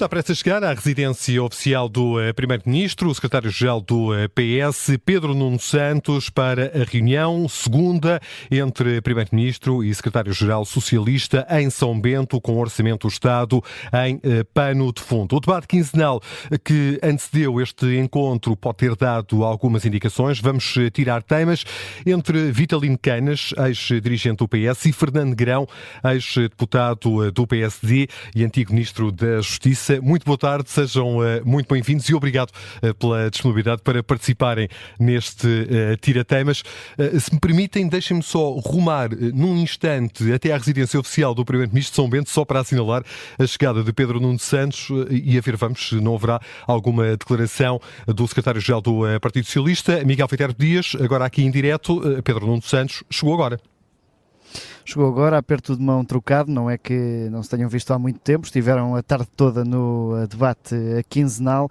Está prestes a chegar à residência oficial do Primeiro-Ministro, o secretário-geral do PS, Pedro Nuno Santos, para a reunião segunda entre Primeiro-Ministro e secretário-geral socialista em São Bento, com o Orçamento do Estado em pano de fundo. O debate quinzenal que antecedeu este encontro pode ter dado algumas indicações. Vamos tirar temas entre Vitalino Canas, ex-dirigente do PS, e Fernando Negrão, ex-deputado do PSD e antigo Ministro da Justiça. Muito boa tarde, sejam muito bem-vindos e obrigado pela disponibilidade para participarem neste Tira-Temas. Se me permitem, deixem-me só rumar num instante até à residência oficial do Primeiro-Ministro de São Bento, só para assinalar a chegada de Pedro Nuno Santos e a ver, vamos, se não haverá alguma declaração do secretário-geral do Partido Socialista, Miguel Viterbo Dias, agora aqui em direto. Pedro Nuno Santos chegou agora. Chegou agora, aperto de mão trocado, não é que não se tenham visto há muito tempo, estiveram a tarde toda no debate quinzenal.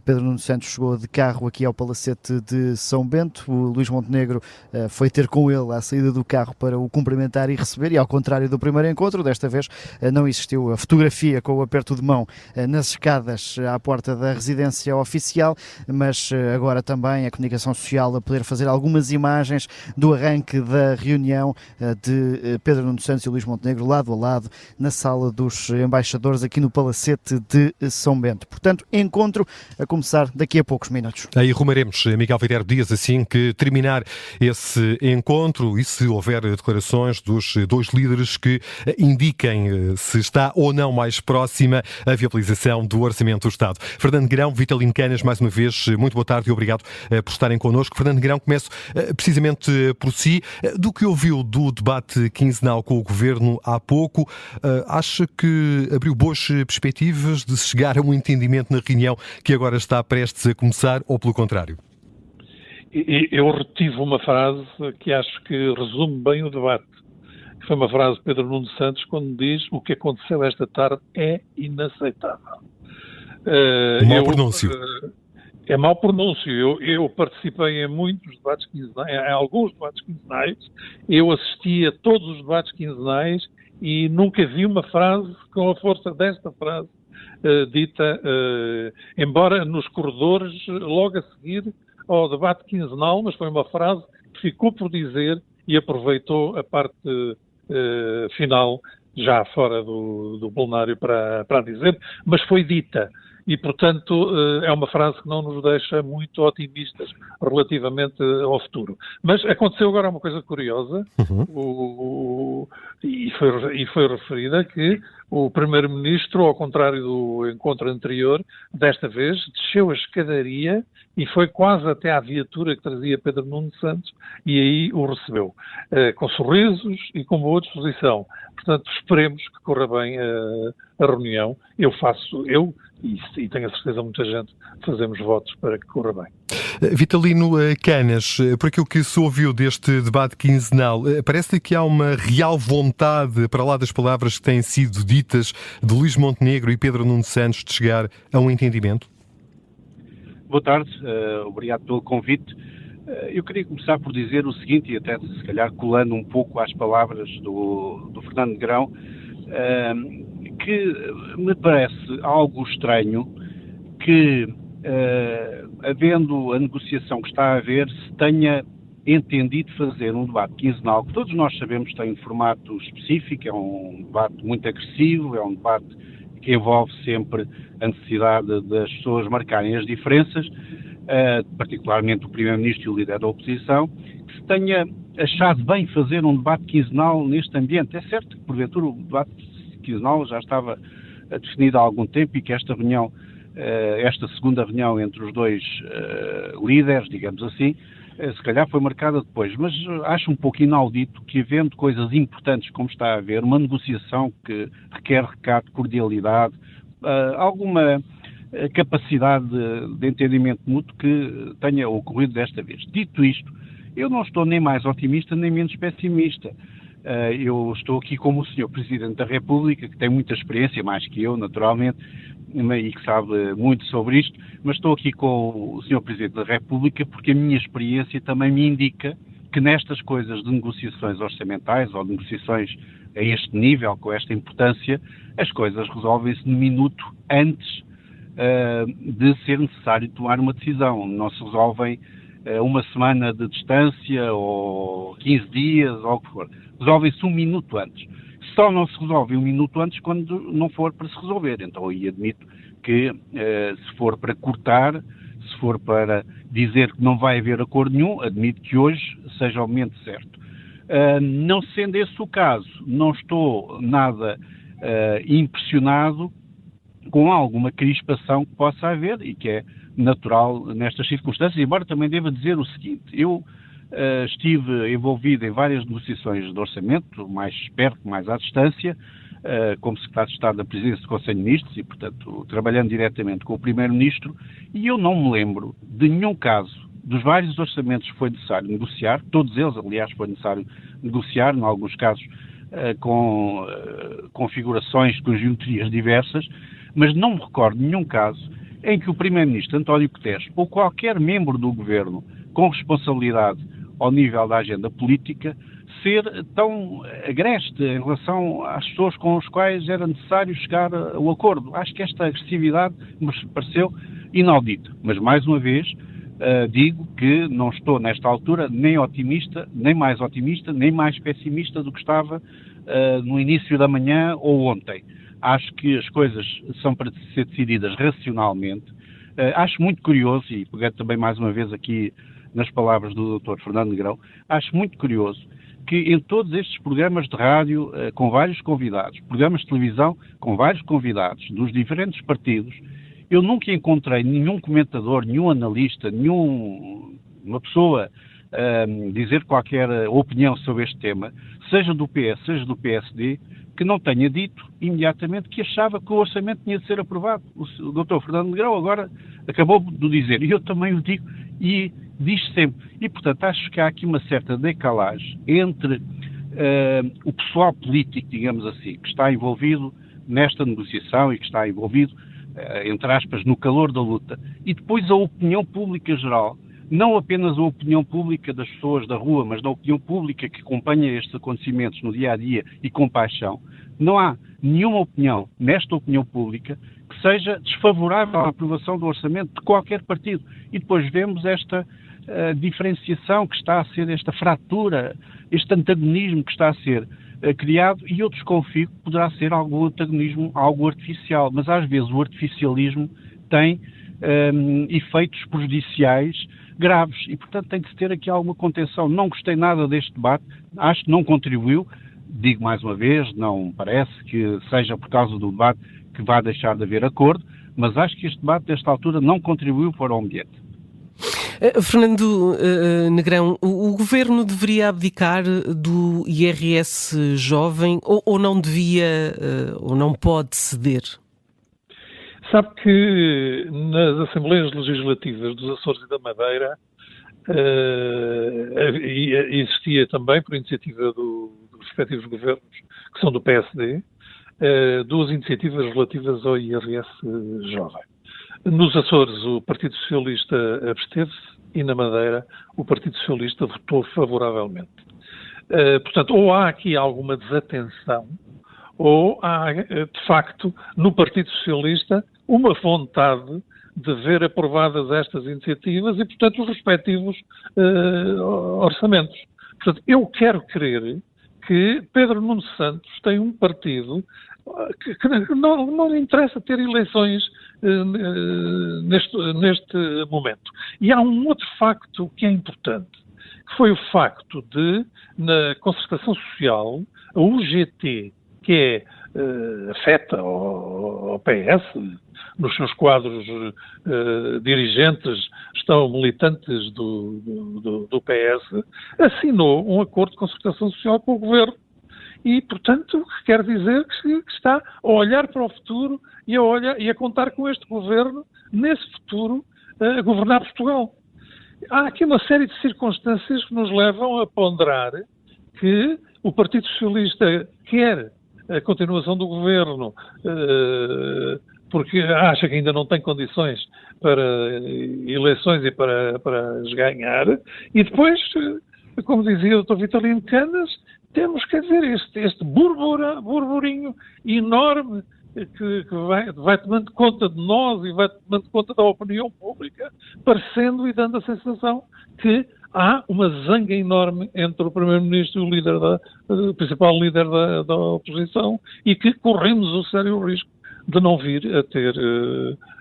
Pedro Nuno Santos chegou de carro aqui ao Palacete de São Bento, o Luís Montenegro foi ter com ele à saída do carro para o cumprimentar e receber, e ao contrário do primeiro encontro, desta vez não existiu a fotografia com o aperto de mão nas escadas à porta da residência oficial, mas agora também a comunicação social a poder fazer algumas imagens do arranque da reunião de Pedro Nuno Santos e Luís Montenegro lado a lado na sala dos embaixadores aqui no Palacete de São Bento. Portanto, encontro a começar daqui a poucos minutos. Aí rumaremos, Miguel Viterbo Dias, assim que terminar esse encontro e se houver declarações dos dois líderes que indiquem se está ou não mais próxima a viabilização do Orçamento do Estado. Fernando Negrão, Vitalino Canas, mais uma vez, muito boa tarde e obrigado por estarem connosco. Fernando Negrão, começo precisamente por si. Do que ouviu do debate quinzenal com o Governo há pouco, acha que abriu boas perspectivas de se chegar a um entendimento na reunião que agora está prestes a começar, ou pelo contrário? Eu retive uma frase que acho que resume bem o debate. Foi uma frase de Pedro Nuno Santos quando diz: o que aconteceu esta tarde é inaceitável. Mau pronúncio. É mau pronúncio. Eu participei em muitos debates quinzenais, em alguns debates quinzenais, eu assisti a todos os debates quinzenais e nunca vi uma frase com a força desta frase dita, embora nos corredores, logo a seguir ao debate quinzenal, mas foi uma frase que ficou por dizer e aproveitou a parte final, já fora do plenário, para dizer, mas foi dita. E, portanto, é uma frase que não nos deixa muito otimistas relativamente ao futuro. Mas aconteceu agora uma coisa curiosa, e foi referida, que o Primeiro-Ministro, ao contrário do encontro anterior, desta vez desceu a escadaria e foi quase até à viatura que trazia Pedro Nuno Santos e aí o recebeu, com sorrisos e com boa disposição. Portanto, esperemos que corra bem a reunião. Eu e tenho a certeza muita gente, fazemos votos para que corra bem. Vitalino Canas, por aquilo que se ouviu deste debate quinzenal, parece que há uma real vontade, para lá das palavras que têm sido ditas, de Luís Montenegro e Pedro Nuno Santos, de chegar a um entendimento? Boa tarde, obrigado pelo convite. Eu queria começar por dizer o seguinte, e até se calhar colando um pouco às palavras do Fernando Negrão, que me parece algo estranho que, havendo a negociação que está a haver, se tenha entendido fazer um debate quinzenal, que todos nós sabemos tem um formato específico, é um debate muito agressivo, é um debate que envolve sempre a necessidade das pessoas marcarem as diferenças, particularmente o Primeiro-Ministro e o líder da oposição, que se tenha achado bem fazer um debate quinzenal neste ambiente. É certo que, porventura, o debate quinzenal já estava definido há algum tempo e que esta reunião, esta segunda reunião entre os dois líderes, digamos assim, se calhar foi marcada depois, mas acho um pouco inaudito que, havendo coisas importantes como está a haver, uma negociação que requer recato, cordialidade, alguma capacidade de entendimento mútuo, que tenha ocorrido desta vez. Dito isto, eu não estou nem mais otimista nem menos pessimista. Eu estou aqui como o Sr. Presidente da República, que tem muita experiência, mais que eu, naturalmente, e que sabe muito sobre isto, mas estou aqui com o Sr. Presidente da República porque a minha experiência também me indica que nestas coisas de negociações orçamentais ou negociações a este nível, com esta importância, as coisas resolvem-se no minuto antes de ser necessário tomar uma decisão. Não se resolvem uma semana de distância ou 15 dias ou o que for. Resolvem-se um minuto antes. Só não se resolve um minuto antes quando não for para se resolver. Então aí admito que se for para cortar, se for para dizer que não vai haver acordo nenhum, admito que hoje seja o momento certo. Não sendo esse o caso, não estou nada impressionado com alguma crispação que possa haver e que é natural nestas circunstâncias, embora também deva dizer o seguinte: eu estive envolvido em várias negociações de orçamento, mais perto, mais à distância, como Secretário de Estado da Presidência do Conselho de Ministros e, portanto, trabalhando diretamente com o Primeiro-Ministro, e eu não me lembro de nenhum caso dos vários orçamentos que foi necessário negociar, todos eles, aliás, foi necessário negociar, em alguns casos com configurações, com geometrias diversas, mas não me recordo de nenhum caso em que o Primeiro-Ministro António Guterres ou qualquer membro do Governo com responsabilidade ao nível da agenda política ser tão agreste em relação às pessoas com as quais era necessário chegar ao acordo. Acho que esta agressividade me pareceu inaudita, mas mais uma vez digo que não estou nesta altura nem otimista, nem mais pessimista do que estava no início da manhã ou ontem. Acho que as coisas são para ser decididas racionalmente. Acho muito curioso, e pegando também mais uma vez aqui nas palavras do Dr. Fernando Negrão, acho muito curioso que em todos estes programas de rádio com vários convidados, programas de televisão com vários convidados dos diferentes partidos, eu nunca encontrei nenhum comentador, nenhum analista, nenhuma pessoa dizer qualquer opinião sobre este tema, seja do PS, seja do PSD, que não tenha dito imediatamente que achava que o orçamento tinha de ser aprovado. O Dr. Fernando Negrão agora acabou de dizer, e eu também o digo, e diz sempre. E, portanto, acho que há aqui uma certa decalagem entre o pessoal político, digamos assim, que está envolvido nesta negociação e que está envolvido, entre aspas, no calor da luta, e depois a opinião pública geral, não apenas a opinião pública das pessoas da rua, mas da opinião pública que acompanha estes acontecimentos no dia-a-dia e com paixão. Não há nenhuma opinião, nesta opinião pública, que seja desfavorável à aprovação do orçamento de qualquer partido. E depois vemos esta diferenciação que está a ser, esta fratura, este antagonismo que está a ser criado, e eu desconfio que poderá ser algum antagonismo, algo artificial, mas às vezes o artificialismo tem efeitos prejudiciais graves e, portanto, tem que se ter aqui alguma contenção. Não gostei nada deste debate, acho que não contribuiu, digo mais uma vez, não parece que seja por causa do debate que vai deixar de haver acordo, mas acho que este debate, desta altura, não contribuiu para o ambiente. Fernando Negrão, o Governo deveria abdicar do IRS jovem ou não devia ou não pode ceder? Sabe que nas Assembleias Legislativas dos Açores e da Madeira existia também, por iniciativa dos respectivos governos, que são do PSD, duas iniciativas relativas ao IRS jovem. Nos Açores o Partido Socialista absteve-se e na Madeira o Partido Socialista votou favoravelmente. Portanto, ou há aqui alguma desatenção, ou há, de facto, no Partido Socialista uma vontade de ver aprovadas estas iniciativas e, portanto, os respectivos orçamentos. Portanto, eu quero crer que Pedro Nuno Santos tem um partido que não lhe interessa ter eleições neste momento. E há um outro facto que é importante, que foi o facto de, na concertação social, a UGT, que afeta ao PS, nos seus quadros dirigentes estão militantes do PS, assinou um acordo de concertação social com o Governo. E, portanto, quer dizer que está a olhar para o futuro e a contar com este Governo, nesse futuro, a governar Portugal. Há aqui uma série de circunstâncias que nos levam a ponderar que o Partido Socialista quer a continuação do Governo, porque acha que ainda não tem condições para eleições e para as ganhar, e depois como dizia o Dr. Vitalino Canas, temos, quer dizer, este burburinho enorme que vai tomando conta de nós e vai tomando conta da opinião pública, parecendo e dando a sensação que há uma zanga enorme entre o Primeiro-Ministro e o principal líder da oposição e que corremos o sério risco de não vir a ter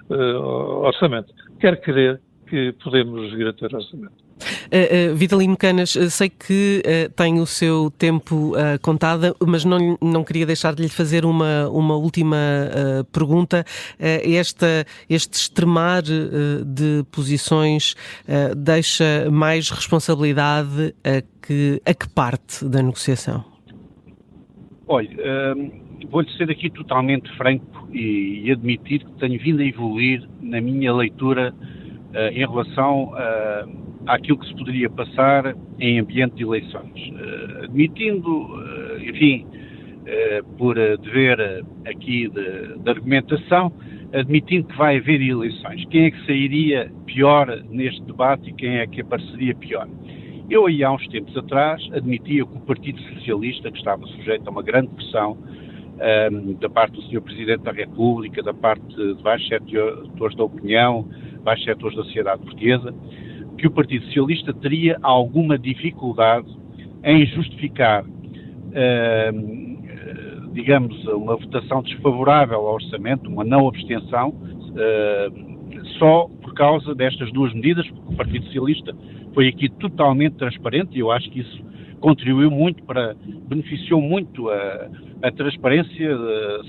orçamento. Quero crer que podemos vir a ter orçamento. Vitalino Canas, sei que tem o seu tempo contado, mas não queria deixar de lhe fazer uma última pergunta. Este extremar de posições deixa mais responsabilidade a que parte da negociação? Olha, vou-lhe ser aqui totalmente franco e admitir que tenho vindo a evoluir na minha leitura em relação àquilo que se poderia passar em ambiente de eleições. Admitindo, enfim, por dever aqui de argumentação, admitindo que vai haver eleições. Quem é que sairia pior neste debate e quem é que apareceria pior? Eu aí há uns tempos atrás admitia que o Partido Socialista, que estava sujeito a uma grande pressão da parte do Sr. Presidente da República, da parte de vários setores da opinião, vários setores da sociedade portuguesa, que o Partido Socialista teria alguma dificuldade em justificar, digamos, uma votação desfavorável ao orçamento, uma não abstenção, só por causa destas duas medidas, porque o Partido Socialista foi aqui totalmente transparente e eu acho que isso contribuiu muito beneficiou muito a transparência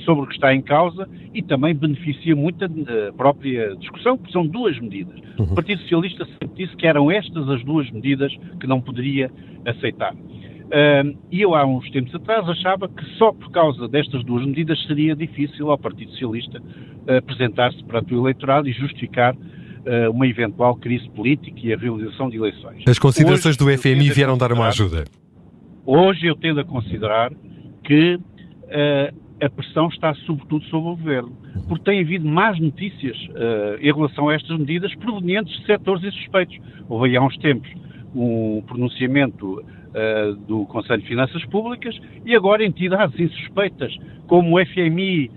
sobre o que está em causa e também beneficia muito a própria discussão, porque são duas medidas. O Partido Socialista sempre disse que eram estas as duas medidas que não poderia aceitar. E eu há uns tempos atrás achava que só por causa destas duas medidas seria difícil ao Partido Socialista apresentar-se para o eleitorado e justificar uma eventual crise política e a realização de eleições. As considerações do FMI vieram dar uma ajuda. Hoje eu tendo a considerar que a pressão está sobretudo sobre o Governo, porque tem havido más notícias em relação a estas medidas provenientes de setores insuspeitos. Houve há uns tempos um pronunciamento do Conselho de Finanças Públicas e agora entidades insuspeitas como o FMI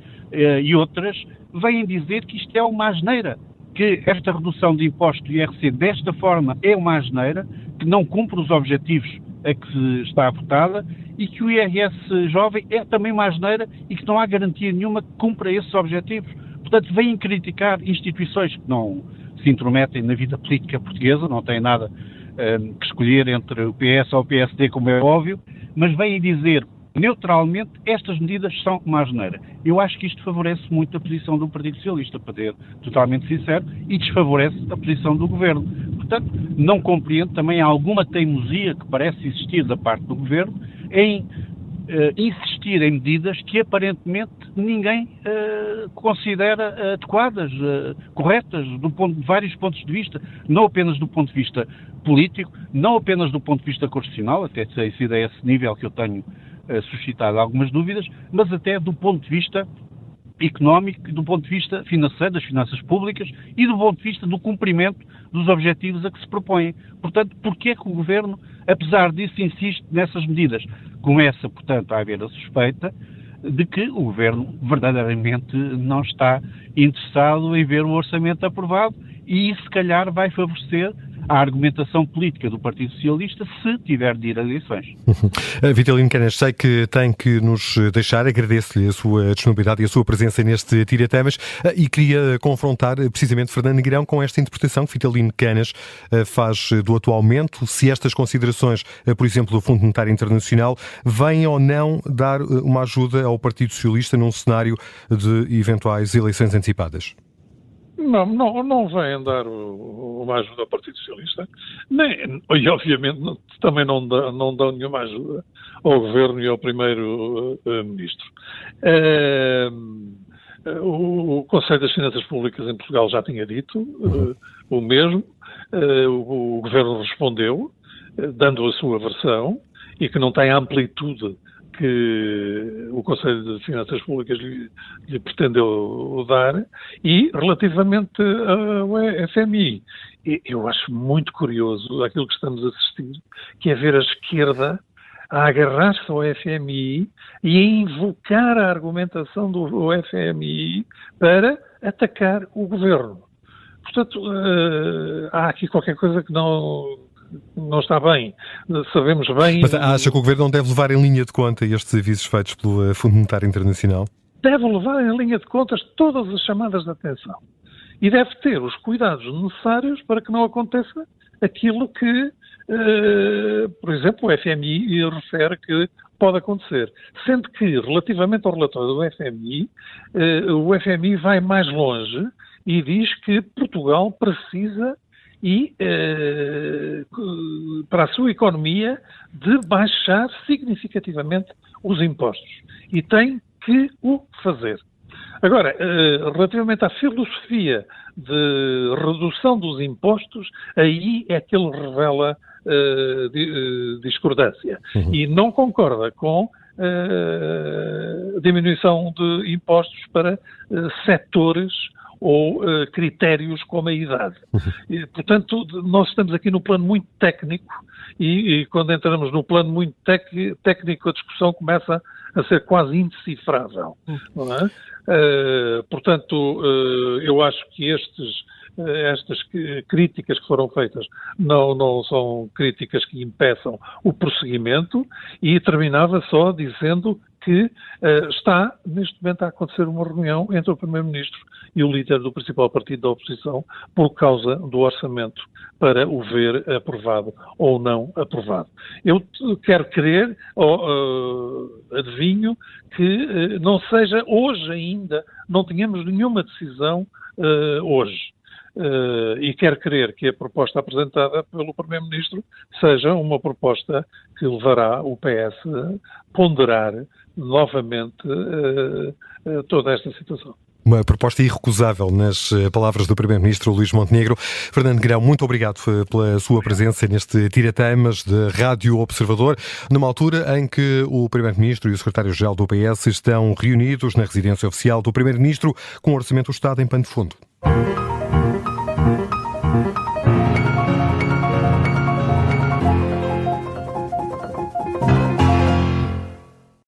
e outras vêm dizer que isto é uma asneira, que esta redução de imposto do IRC desta forma é uma asneira, que não cumpre os objetivos a que está votada e que o IRS jovem é também uma asneira e que não há garantia nenhuma que cumpra esses objetivos. Portanto, vêm criticar instituições que não se intrometem na vida política portuguesa, não têm nada que escolher entre o PS ou o PSD, como é óbvio, mas vêm dizer neutralmente estas medidas são uma asneira. Eu acho que isto favorece muito a posição do Partido Socialista, para ser totalmente sincero, e desfavorece a posição do Governo. Portanto, não compreendo também alguma teimosia que parece existir da parte do Governo em insistir em medidas que aparentemente ninguém considera adequadas, corretas, de vários pontos de vista, não apenas do ponto de vista político, não apenas do ponto de vista constitucional, até tem sido a esse nível que eu tenho suscitado algumas dúvidas, mas até do ponto de vista económico, do ponto de vista financeiro, das finanças públicas e do ponto de vista do cumprimento dos objetivos a que se propõem. Portanto, porquê é que o Governo, apesar disso, insiste nessas medidas? Começa, portanto, a haver a suspeita de que o Governo verdadeiramente não está interessado em ver o orçamento aprovado e isso, se calhar, vai favorecer a argumentação política do Partido Socialista se tiver de ir a eleições. Vitalino Canas, sei que tem que nos deixar, agradeço-lhe a sua disponibilidade e a sua presença neste Tira-Temas e queria confrontar precisamente Fernando Negrão com esta interpretação que Vitalino Canas faz do atual momento, se estas considerações, por exemplo, do Fundo Monetário Internacional, vêm ou não dar uma ajuda ao Partido Socialista num cenário de eventuais eleições antecipadas. Não vêm dar uma ajuda ao Partido Socialista, e obviamente também não dão nenhuma ajuda ao Governo e ao Primeiro-Ministro. O Conselho das Finanças Públicas em Portugal já tinha dito o mesmo, o Governo respondeu, dando a sua versão, e que não tem a amplitude que o Conselho de Finanças Públicas lhe pretendeu dar, e relativamente ao FMI. Eu acho muito curioso aquilo que estamos a assistir, que é ver a esquerda a agarrar-se ao FMI e a invocar a argumentação do FMI para atacar o governo. Portanto, há aqui qualquer coisa que não está bem. Sabemos bem... Mas acha que o Governo não deve levar em linha de conta estes avisos feitos pelo Fundo Monetário Internacional? Deve levar em linha de contas todas as chamadas de atenção. E deve ter os cuidados necessários para que não aconteça aquilo que, por exemplo, o FMI refere que pode acontecer. Sendo que, relativamente ao relatório do FMI, o FMI vai mais longe e diz que Portugal precisa para a sua economia, de baixar significativamente os impostos. E tem que o fazer. Agora, relativamente à filosofia de redução dos impostos, aí é que ele revela discordância. E não concorda com a diminuição de impostos para setores ou critérios como a idade. E, portanto, nós estamos aqui no plano muito técnico e quando entramos no plano muito técnico a discussão começa a ser quase indecifrável. Não é? Portanto, eu acho que estas críticas que foram feitas não são críticas que impeçam o prosseguimento, e terminava só dizendo que está, neste momento, a acontecer uma reunião entre o Primeiro-Ministro e o líder do principal partido da oposição por causa do orçamento, para o ver aprovado ou não aprovado. Eu quero crer, adivinho, que não seja hoje ainda, não tenhamos nenhuma decisão hoje. E quero crer que a proposta apresentada pelo Primeiro-Ministro seja uma proposta que levará o PS a ponderar novamente toda esta situação. Uma proposta irrecusável, nas palavras do Primeiro-Ministro Luís Montenegro. Fernando Negrão, muito obrigado pela sua presença neste Tira-Temas de Rádio Observador, numa altura em que o Primeiro-Ministro e o Secretário-Geral do PS estão reunidos na residência oficial do Primeiro-Ministro com o Orçamento do Estado em pano de fundo.